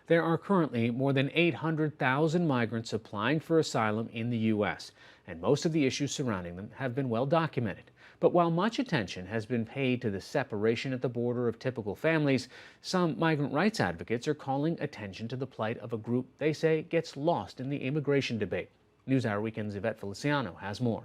There are currently more than 800,000 migrants applying for asylum in the U.S., and most of the issues surrounding them have been well documented. But while much attention has been paid to the separation at the border of typical families, some migrant rights advocates are calling attention to the plight of a group they say gets lost in the immigration debate. NewsHour Weekend's Ivette Feliciano has more.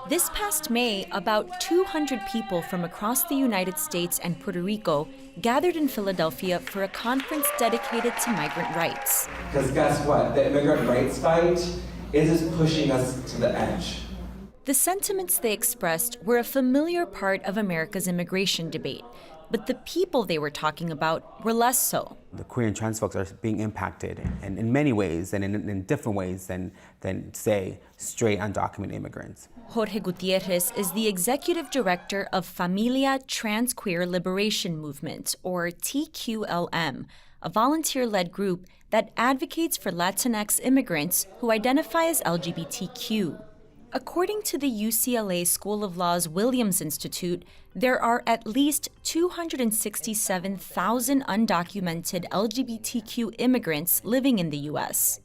This past May, about 200 people from across the United States and Puerto Rico gathered in Philadelphia for a conference dedicated to migrant rights. Because guess what? The immigrant rights fight is just pushing us to the edge. The sentiments they expressed were a familiar part of America's immigration debate, but the people they were talking about were less so. The queer and trans folks are being impacted in many ways and in different ways than say, straight undocumented immigrants. Jorge Gutierrez is the executive director of Familia Trans Queer Liberation Movement, or TQLM, a volunteer-led group that advocates for Latinx immigrants who identify as LGBTQ. According to the UCLA School of Law's Williams Institute, there are at least 267,000 undocumented LGBTQ immigrants living in the U.S.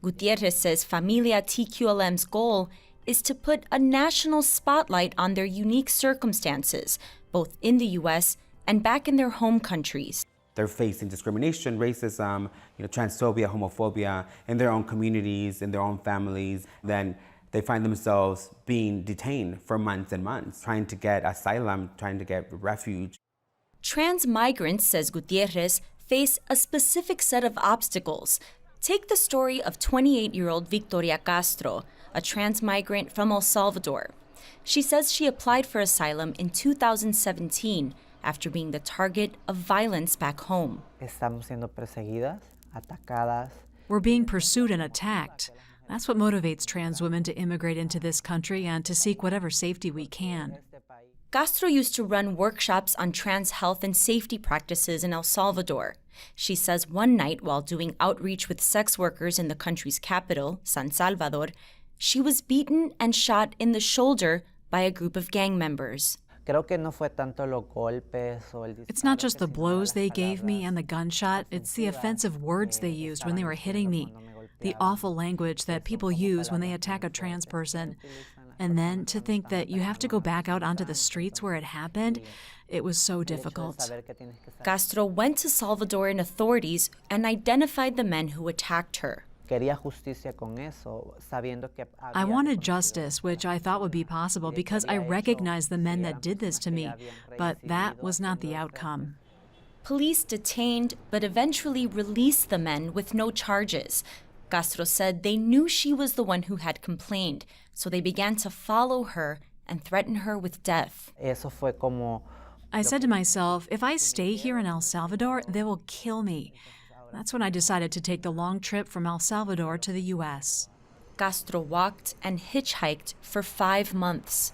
Gutierrez says Familia TQLM's goal is to put a national spotlight on their unique circumstances, both in the U.S. and back in their home countries. They're facing discrimination, racism, transphobia, homophobia in their own communities, in their own families. Then they find themselves being detained for months and months, trying to get asylum, trying to get refuge. Trans migrants, says Gutierrez, face a specific set of obstacles. Take the story of 28-year-old Victoria Castro, a trans migrant from El Salvador. She says she applied for asylum in 2017 after being the target of violence back home. Estamos siendo perseguidas, atacadas. We're being pursued and attacked. That's what motivates trans women to immigrate into this country and to seek whatever safety we can. Castro used to run workshops on trans health and safety practices in El Salvador. She says one night while doing outreach with sex workers in the country's capital, San Salvador, she was beaten and shot in the shoulder by a group of gang members. It's not just the blows they gave me and the gunshot, it's the offensive words they used when they were hitting me, the awful language that people use when they attack a trans person. And then to think that you have to go back out onto the streets where it happened, it was so difficult. Castro went to Salvadoran authorities and identified the men who attacked her. I wanted justice, which I thought would be possible because I recognized the men that did this to me, but that was not the outcome. Police detained but eventually released the men with no charges. Castro said they knew she was the one who had complained, so they began to follow her and threaten her with death. I said to myself, if I stay here in El Salvador, they will kill me. That's when I decided to take the long trip from El Salvador to the U.S. Castro walked and hitchhiked for 5 months.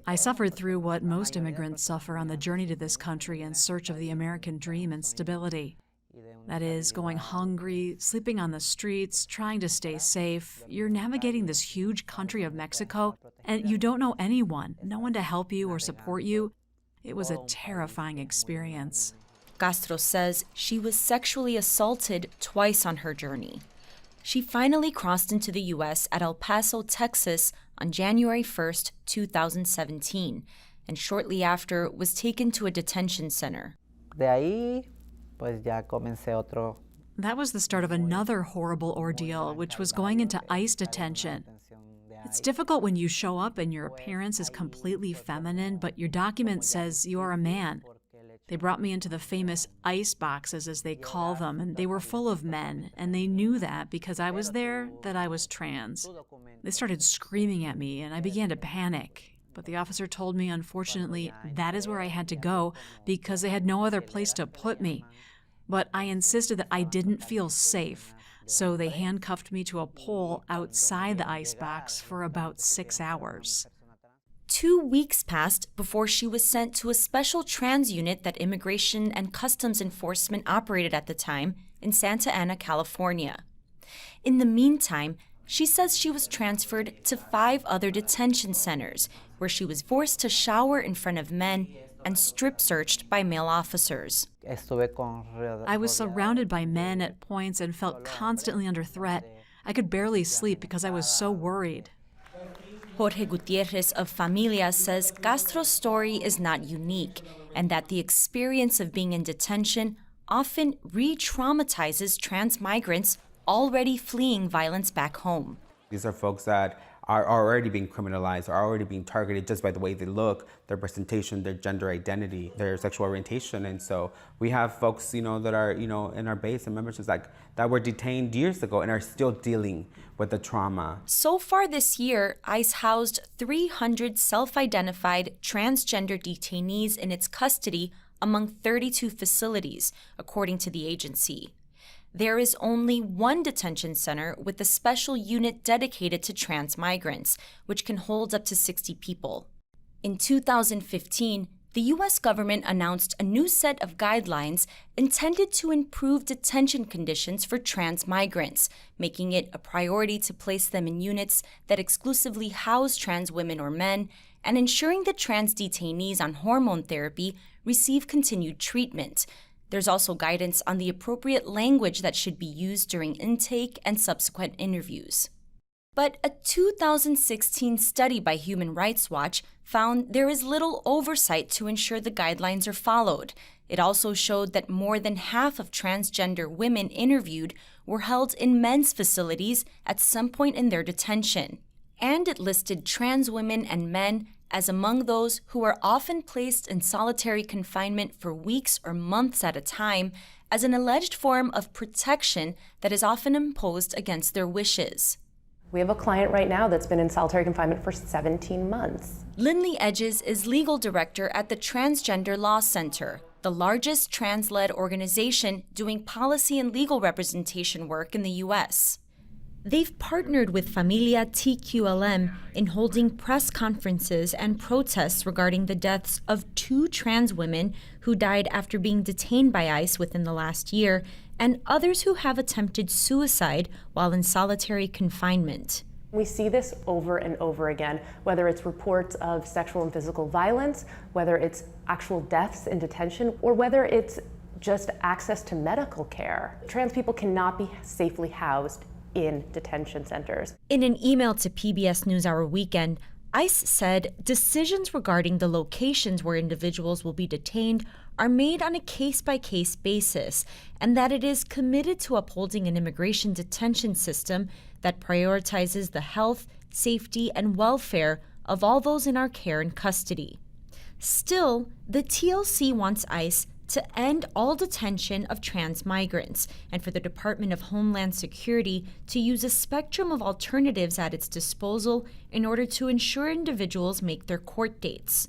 I suffered through what most immigrants suffer on the journey to this country in search of the American dream and stability. That is, going hungry, sleeping on the streets, trying to stay safe. You're navigating this huge country of Mexico, and you don't know anyone, no one to help you or support you. It was a terrifying experience. Castro says she was sexually assaulted twice on her journey. She finally crossed into the U.S. at El Paso, Texas on January 1st, 2017, and shortly after was taken to a detention center. That was the start of another horrible ordeal, which was going into ICE detention. It's difficult when you show up and your appearance is completely feminine, but your document says you are a man. They brought me into the famous ICE boxes, as they call them, and they were full of men, and they knew that because I was there, that I was trans. They started screaming at me, and I began to panic. But the officer told me, unfortunately, that is where I had to go because they had no other place to put me. But I insisted that I didn't feel safe, so they handcuffed me to a pole outside the ICE box for about 6 hours. 2 weeks passed before she was sent to a special trans unit that Immigration and Customs Enforcement operated at the time in Santa Ana, California. In the meantime, she says she was transferred to 5 other detention centers where she was forced to shower in front of men and strip-searched by male officers. I was surrounded by men at points and felt constantly under threat. I could barely sleep because I was so worried. Jorge Gutierrez of Familia says Castro's story is not unique and that the experience of being in detention often re-traumatizes trans migrants already fleeing violence back home. These are folks that are already being criminalized, are already being targeted just by the way they look, their presentation, their gender identity, their sexual orientation. And so we have folks, that are, in our base and memberships that were detained years ago and are still dealing with the trauma. So far this year, ICE housed 300 self-identified transgender detainees in its custody among 32 facilities, according to the agency. There is only one detention center with a special unit dedicated to trans migrants, which can hold up to 60 people. In 2015, the U.S. government announced a new set of guidelines intended to improve detention conditions for trans migrants, making it a priority to place them in units that exclusively house trans women or men, and ensuring that trans detainees on hormone therapy receive continued treatment. There's also guidance on the appropriate language that should be used during intake and subsequent interviews. But a 2016 study by Human Rights Watch found there is little oversight to ensure the guidelines are followed. It also showed that more than half of transgender women interviewed were held in men's facilities at some point in their detention. And it listed trans women and men as among those who are often placed in solitary confinement for weeks or months at a time as an alleged form of protection that is often imposed against their wishes. We have a client right now that's been in solitary confinement for 17 months. Lindley Edges is legal director at the Transgender Law Center, the largest trans-led organization doing policy and legal representation work in the U.S. They've partnered with Familia TQLM in holding press conferences and protests regarding the deaths of 2 trans women who died after being detained by ICE within the last year, and others who have attempted suicide while in solitary confinement. We see this over and over again, whether it's reports of sexual and physical violence, whether it's actual deaths in detention, or whether it's just access to medical care. Trans people cannot be safely housed in detention centers. In an email to PBS NewsHour Weekend, ICE said decisions regarding the locations where individuals will be detained are made on a case-by-case basis, and that it is committed to upholding an immigration detention system that prioritizes the health, safety, and welfare of all those in our care and custody. Still, the TLC wants ICE to end all detention of trans migrants and for the Department of Homeland Security to use a spectrum of alternatives at its disposal in order to ensure individuals make their court dates.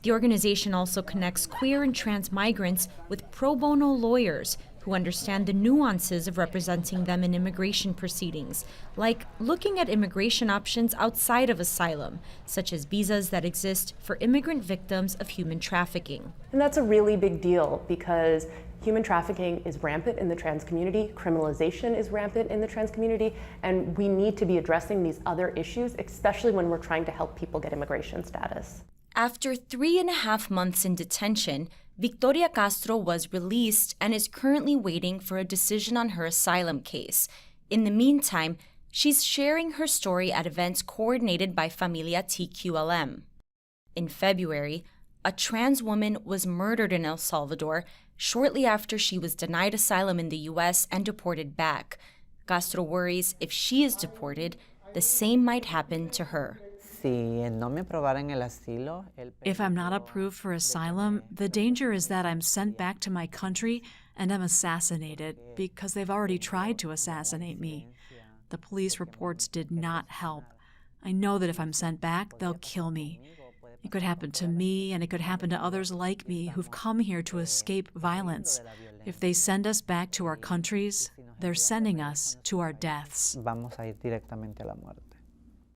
The organization also connects queer and trans migrants with pro bono lawyers who understand the nuances of representing them in immigration proceedings, like looking at immigration options outside of asylum, such as visas that exist for immigrant victims of human trafficking. And that's a really big deal because human trafficking is rampant in the trans community, criminalization is rampant in the trans community, and we need to be addressing these other issues, especially when we're trying to help people get immigration status. After 3.5 months in detention, Victoria Castro was released and is currently waiting for a decision on her asylum case. In the meantime, she's sharing her story at events coordinated by Familia TQLM. In February, a trans woman was murdered in El Salvador shortly after she was denied asylum in the U.S. and deported back. Castro worries if she is deported, the same might happen to her. If I'm not approved for asylum, the danger is that I'm sent back to my country and I'm assassinated because they've already tried to assassinate me. The police reports did not help. I know that if I'm sent back, they'll kill me. It could happen to me, and it could happen to others like me who've come here to escape violence. If they send us back to our countries, they're sending us to our deaths.